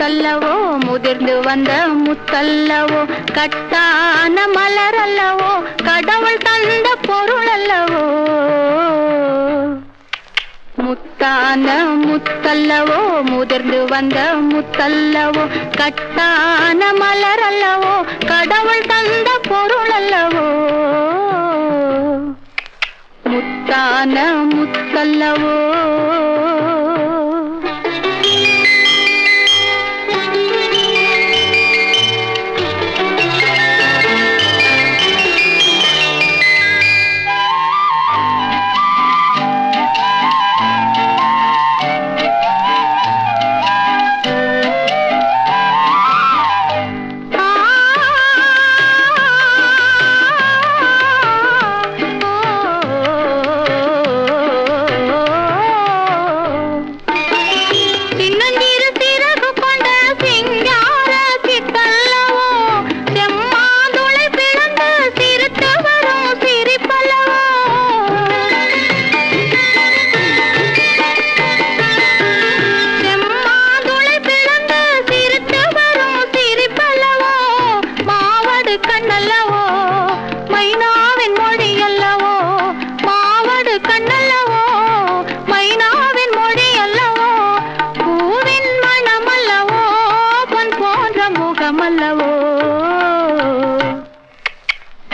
முத்தல்லவோ முதிர்ந்து வந்த முத்தல்லவோ கட்டான மலர் அல்லவோ கடவுள் தந்த பொருள் அல்லவோ முத்தான முத்தல்லவோ முதிர்ந்து வந்த முத்தல்லவோ கட்டான மலர் அல்லவோ கடவுள் தந்த பொருள் அல்லவோ முத்தான முத்தல்லவோ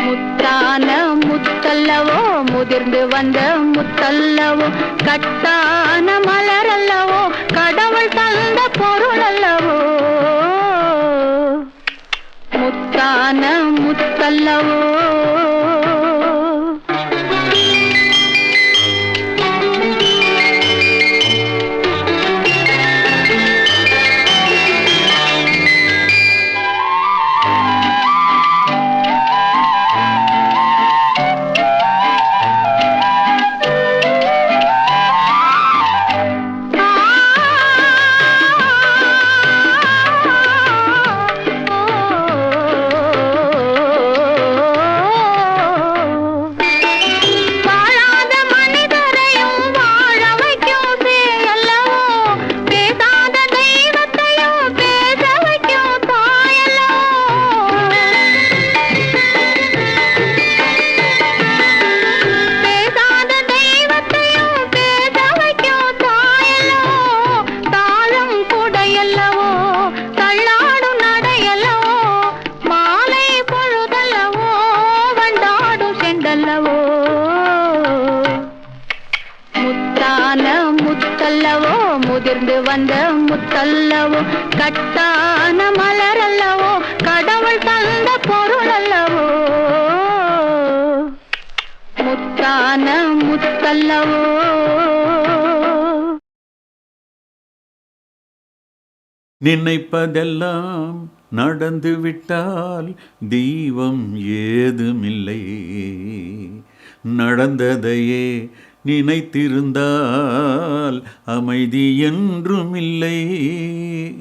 முத்தான முத்தல்லவோ முதிர்ந்து வந்த முத்தல்லவோ கட்டான மலர் அல்லவோ கடவுள் தந்த பொருள் அல்லவோ முத்தான முத்தல்லவோ முத்தல்லவோ முதிர்ந்து வந்த முத்தல்லவோ கட்டான மலர் அல்லவோ கடவுள் தந்த பொருள் அல்லவோ முத்தான முத்தல்லவோ நினைப்பதெல்லாம் நடந்து விட்டால் தெய்வம் ஏதுமில்லை நடந்ததையே நினைத்திருந்தால் அமைதி என்றுமில்லை.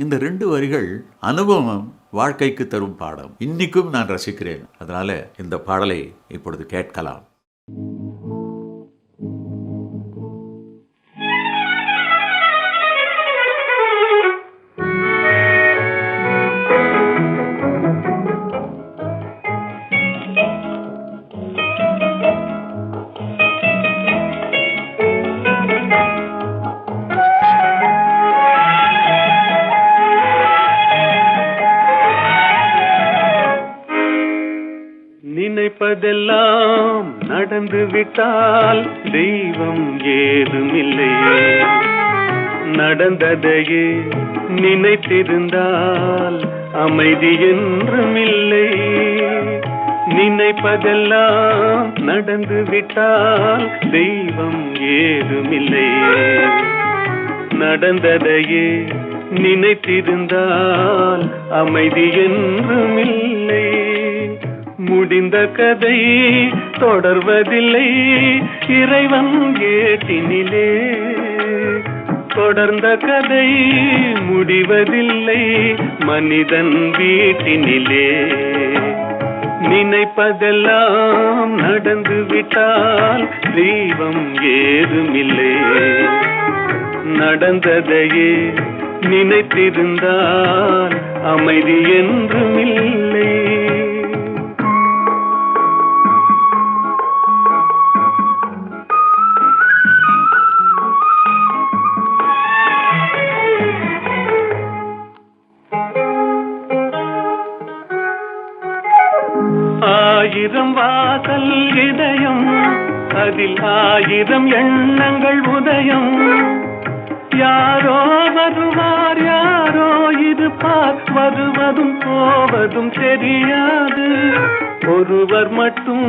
இந்த 2 வரிகள் அனுபவம் வாழ்க்கைக்கு தரும் பாடம். இன்னைக்கும் நான் ரசிக்கிறேன். அதனால இந்த பாடலை இப்பொழுது கேட்கலாம். நினைப்பதெல்லாம் நடந்து விட்டால் தெய்வம் ஏதுமில்லை நடந்ததையே நினைத்திருந்தால் அமைதி என்றுமில்லை நினைப்பதெல்லாம் நடந்து விட்டால் தெய்வம் ஏதுமில்லை நடந்ததையே நினைத்திருந்தால் அமைதி என்றுமில்லை முடிந்த கதை தொடர்வதில்லை இறைவன் ஏட்டினிலே தொடர்ந்த கதை முடிவதில்லை மனிதன் வீட்டினிலே நினைப்பதெல்லாம் நடந்து விட்டால் தெய்வம் ஏதுமில்லை நடந்ததையே நினைத்திருந்தால் அமைதி என்றும் இல்லை. ஆயிரம் வாசல் இதயம், அதில் ஆயிரம் எண்ணங்கள் உதயம். யாரோ வருவார், யாரோ இருப்பார், வருவதும் போவதும் தெரியாது. ஒருவர் மட்டும்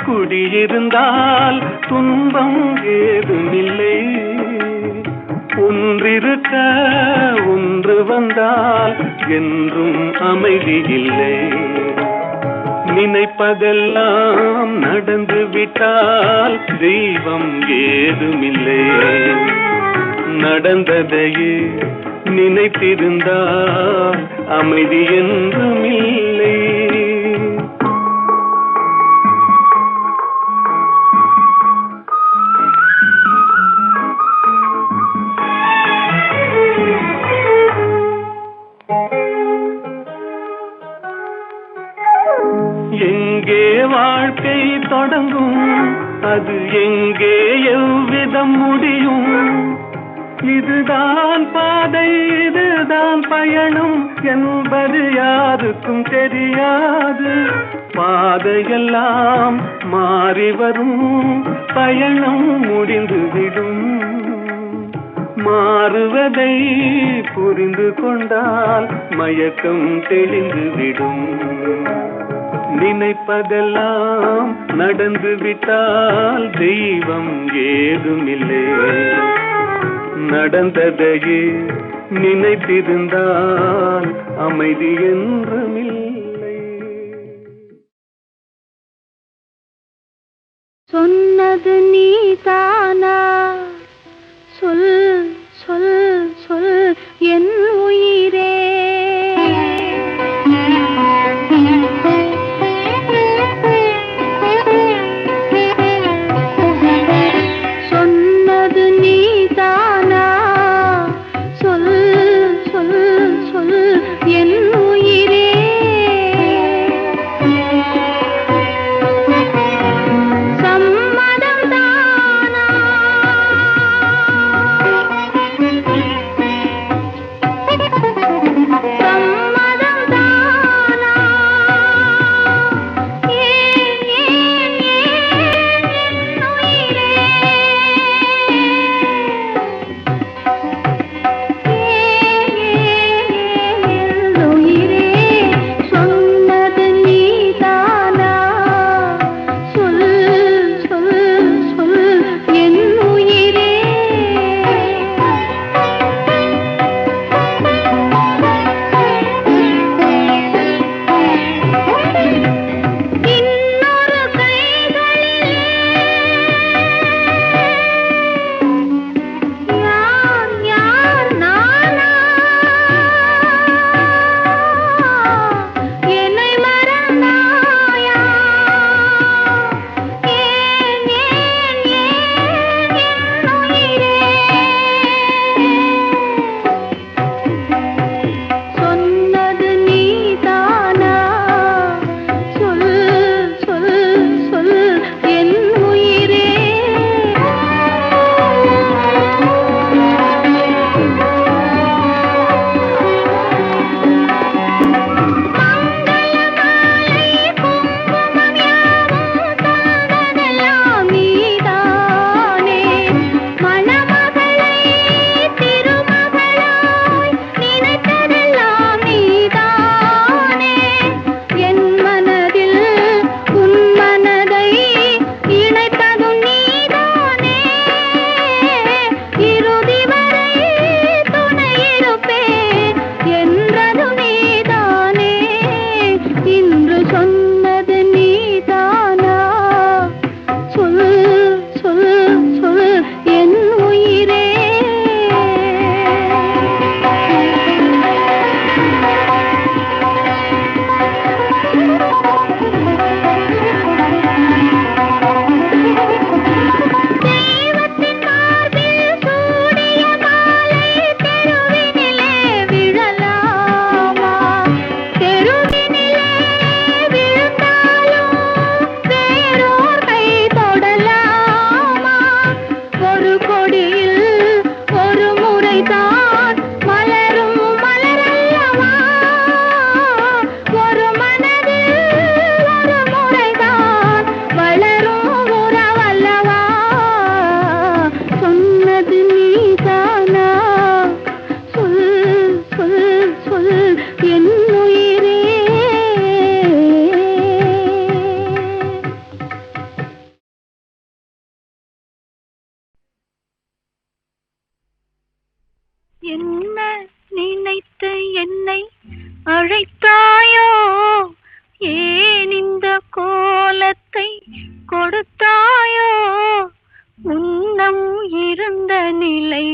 குடியிருந்தால் துன்பம் ஏதுமில்லை. ஒன்றிருக்க ஒன்று வந்தால் என்றும் அமைதி இல்லை. நினைப்பதெல்லாம் நடந்து விட்டால் தெய்வம் ஏதுமில்லை. நடந்ததையே நினைத்திருந்தால் அமைதி என்றும் இல்லை. எங்கே வாழ்க்கை தொடங்கும், அது எங்கே எவ்விதம் முடியும்? இதுதான் பாதை, இதுதான் பயணம் என்பது யாருக்கும் தெரியாது. பாதையெல்லாம் மாறி வரும், பயணம் முடிந்துவிடும். மாறுவதை புரிந்து கொண்டால் மயக்கம் தெளிந்துவிடும். நினைப்பதெல்லாம் நடந்து விட்டால் தெய்வம் ஏதுமில்லை. நடந்ததையே நினைத்திருந்தால் அமைதி என்றுமில்லை. சொன்னது நீதானா? சொல் சொல் சொல் என் உயிரே. சொன்னது நீதானா? சொல் சொல் சொல் என் உயிரே. சம்மதம் தானா? கொடுத்தாயோ முன்னம் இருந்த நிலை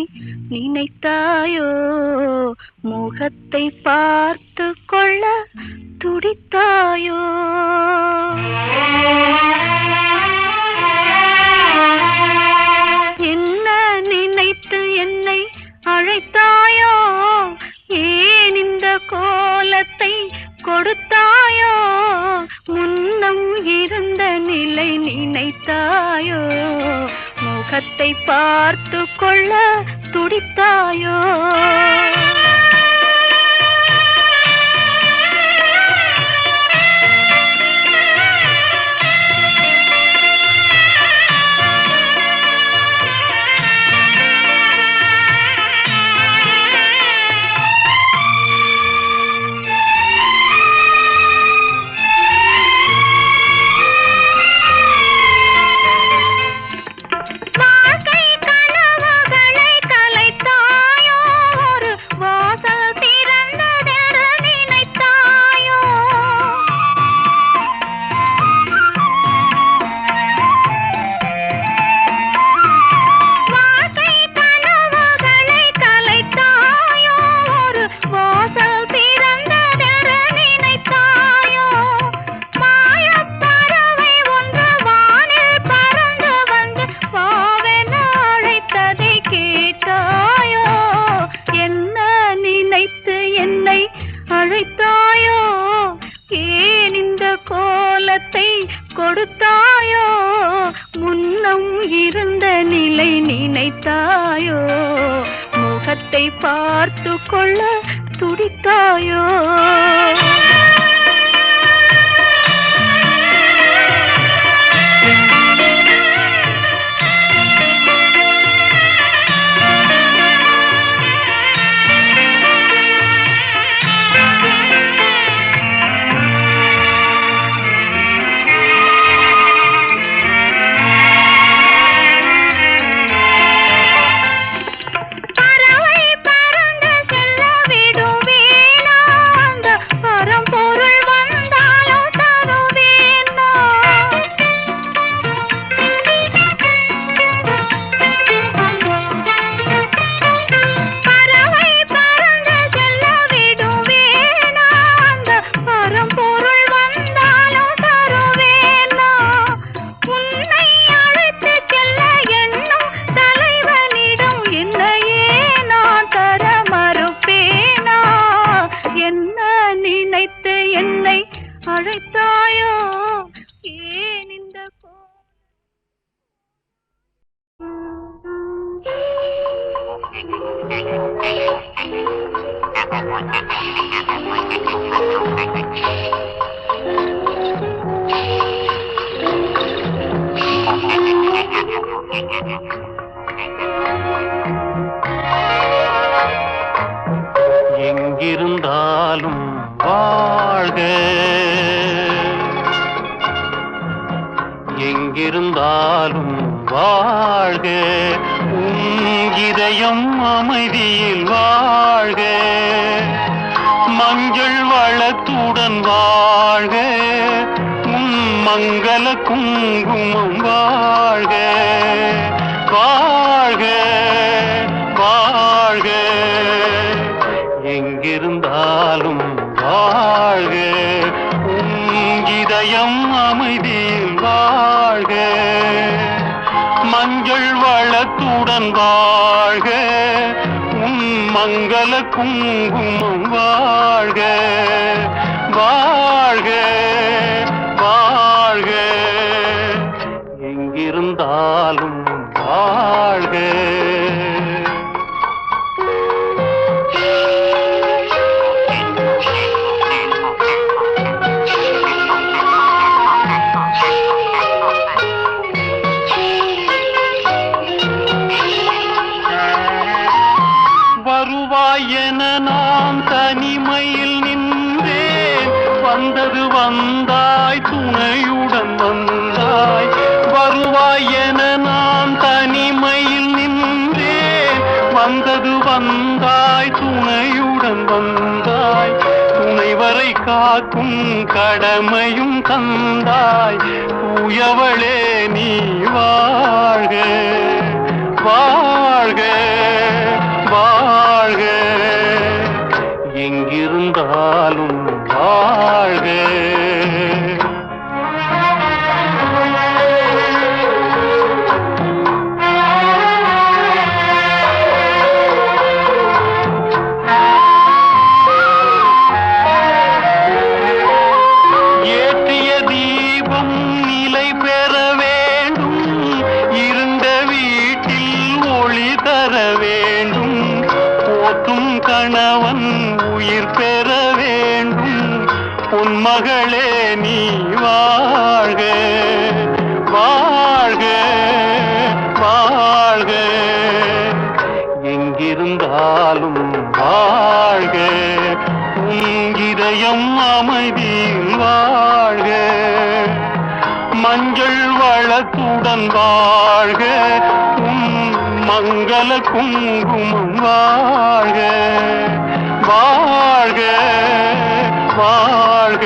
நினைத்தாயோ முகத்தை பார்த்து கொள்ள துடித்தாயோ என்ன நினைத்து என்னை அழைத்தாயோ ஏன் இந்த கோலத்தை கொடுத்தாயோ முன்னம் இருந்த நிலை நினைத்தாயோ முகத்தை பார்த்து கொள்ள துடித்தாயோ அழைத்தாயோ ஏன் இந்த கோலத்தை கொடுத்தாயோ முன்னம் இருந்த நிலை நினைத்தாயோ முகத்தை பார்த்து கொள்ள துடித்தாயோ அழைத்தாயோ ஏன் இந்த எங்கிருந்தாலும் வாழ்க எங்கிருந்தாலும் வாழ்க உன் இதயம் அமைதியில் வாழ்க மஞ்சள் வளத்துடன் வாழ்க உன் மங்கள குங்குமம் வாழ்க வாழ்க வாழ்க எங்கிருந்தாலும் வாழ்க உன் இதயம் அமைதியில் வாழ்க மஞ்சள் வளத்துடன் வாழ்க உன் மங்கள குங்குமம் வாழ்க வாழ்க வாழ்க எங்கிருந்தாலும் வாழ்க வருவாயென நான் தனிமையில் நின்றேன் வந்தது வந்தாய் துணையுடன் வந்தாய் வருவாயென நான் தனிமையில் நின்றேன் வந்தது வந்தாய் துணையுடன் வந்தாய் துணை வரை காக்கும் கடமையும் தந்தாய் தூயவளே நீ வாழ்க வாழ்க வாழ்க எங்கிருந்தாலும் வாழ்க. ஏற்றிய தீபம் நிலை பெற வேண்டும், இருண்ட வீட்டில் ஒளி தர வேண்டும், போற்றும் கணவன் உயிர் பெற வேண்டும், பொன்மகளே நீ வாழ்க வாழ்க வாழ்க எங்கிருந்தாலும் வாழ்க, உன் இதயம் அமைதியில் வாழ்க, மஞ்சள் வளத்துடன் வாழ்க, உன் மங்கள குங்குமம் வாழ்க வாழ்க வாழ்க.